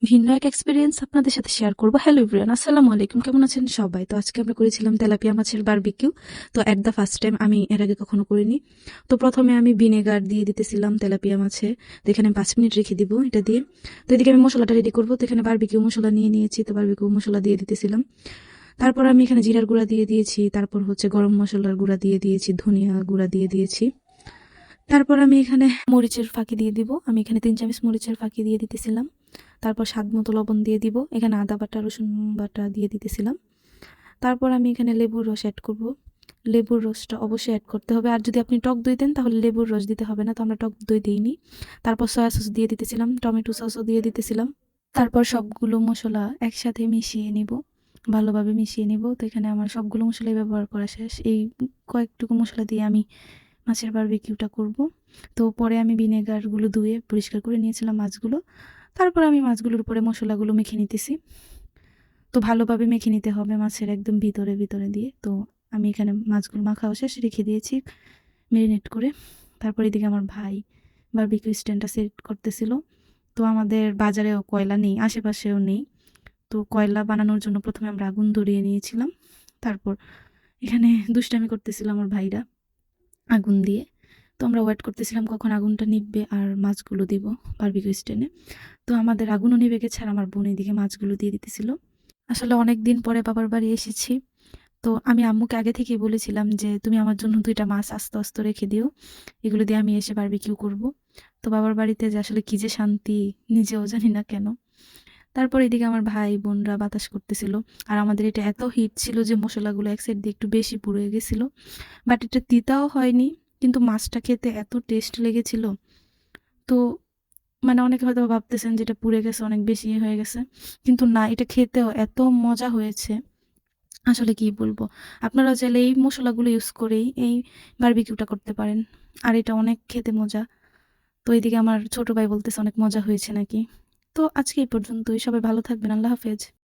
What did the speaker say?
ভিন্ন এক এক্সপেরিয়েন্স আপনাদের সাথে শেয়ার করব। হ্যালো এভরিওয়ান, আসসালামু আলাইকুম। কেমন আছেন সবাই? তো আজকে আমরা করেছিলাম তেলাপিয়া মাছের বারবিকিউ। তো এট দ্য ফার্স্ট টাইম, আমি এর আগে কখনো করিনি। তো প্রথমে আমি ভিনেগার দিয়ে দিতেছিলাম তেলাপিয়া মাছে। তো এখানে 5 মিনিট রেখে দিব এটা দিয়ে। তো এদিকে আমি মশলাটা রেডি করবো। তো এখানে বারবিকিউ মশলা নিয়ে নিয়েছি। তো বারবিকিউ মশলা দিয়ে দিতেছিলাম। তারপর আমি এখানে জিরার গুঁড়া দিয়ে দিয়েছি। তারপর হচ্ছে গরম মশলার গুঁড়া দিয়ে দিয়েছি, ধনিয়া গুঁড়া দিয়ে দিয়েছি। তারপর আমি এখানে মরিচের ফাঁকি দিয়ে দিব। আমি এখানে 3 চামচ মরিচের ফাঁকি দিয়ে দিতেছিলাম। তারপর স্বাদ মতো লবণ দিয়ে দিব। এখানে আদা বাটা, রসুন বাটা দিয়ে দিতেছিলাম। তারপর আমি এখানে লেবুর রস অ্যাড করব। লেবুর রসটা অবশ্যই অ্যাড করতে হবে। আর যদি আপনি টক দই দেন তাহলে লেবুর রস দিতে হবে না। তো আমরা টক দই দিইনি। তারপর সয়া সস দিয়ে দিতেছিলাম, টমেটো সসও দিয়ে দিতেছিলাম। তারপর সবগুলো মশলা একসাথে মিশিয়ে নিব, ভালোভাবে মিশিয়ে নিব। তো এখানে আমার সবগুলো মশলাই ব্যবহার করা শেষ। এই কয়েকটুকু মশলা দিয়ে আমি মাছের বারবিকিউটা করব। তো পরে আমি ভিনেগারগুলো ধুয়ে পরিষ্কার করে নিয়েছিলাম মাছগুলো। তারপর আমি মাছগুলোর উপরে মশলাগুলো মেখে নিতেছি। তো ভালোভাবে মেখে নিতে হবে মাছের একদম ভিতরে ভিতরে দিয়ে। তো আমি এখানে মাছগুলো মাখাও শেষ রেখে দিয়েছি মেরিনেট করে। তারপর এদিকে আমার ভাই বারবিকিউ স্ট্যান্ডটা সেট করতেছিল। তো আমাদের বাজারেও কয়লা নেই, আশেপাশেও নেই। তো কয়লা বানানোর জন্য প্রথমে আমরা আগুন ধরিয়ে নিয়েছিলাম। তারপর এখানে দুষ্টামি করতেছিল আমার ভাইরা আগুন দিয়ে। তো আমরা ওয়েট করতেছিলাম কখন আগুনটা নিভবে আর মাছগুলো দিব বারবিকিউ স্ট্যান্ডে। তো আমাদের আগুনও নিভে গেছে আর আমার বোন এদিকে মাছগুলো দিয়ে দিতেছিল। আসলে অনেক দিন পরে বাবার বাড়ি এসেছি। তো আমি আম্মুকে আগে থেকেই বলেছিলাম যে তুমি আমার জন্য 2টা মাছ আস্তে আস্তে রেখে দিও, এগুলো দিয়ে আমি এসে বারবিকিউ করব। তো বাবার বাড়িতে যে আসলে কি যে শান্তি, নিজেও জানি না কেন। তারপর এদিকে আমার ভাই বোনরা বাতাস করতেছিল। আর আমাদের এটা এত হিট ছিল যে মশলাগুলো এক সাইড দিয়ে একটু বেশি পুড়ে গেছিল। বাট এটা তিতাও হয়নি, কিন্তু মাছটা খেতে এত টেস্ট লেগেছিল। তো মানে অনেকে হয়তো ভাবতেছেন যেটা পুড়ে গেছে, অনেক বেশি হয়ে গেছে, কিন্তু না, এটা খেতেও এত মজা হয়েছে। আসলে কি বলবো, আপনারা চাইলে এই মশলাগুলো ইউজ করেই এই বারবিকিউটা করতে পারেন। আর এটা অনেক খেতে মজা। তো এইদিকে আমার ছোট ভাই বলতেছে অনেক মজা হয়েছে নাকি। তো আজকে এই পর্যন্তই। সবাই ভালো থাকবেন। আল্লাহ হাফেজ।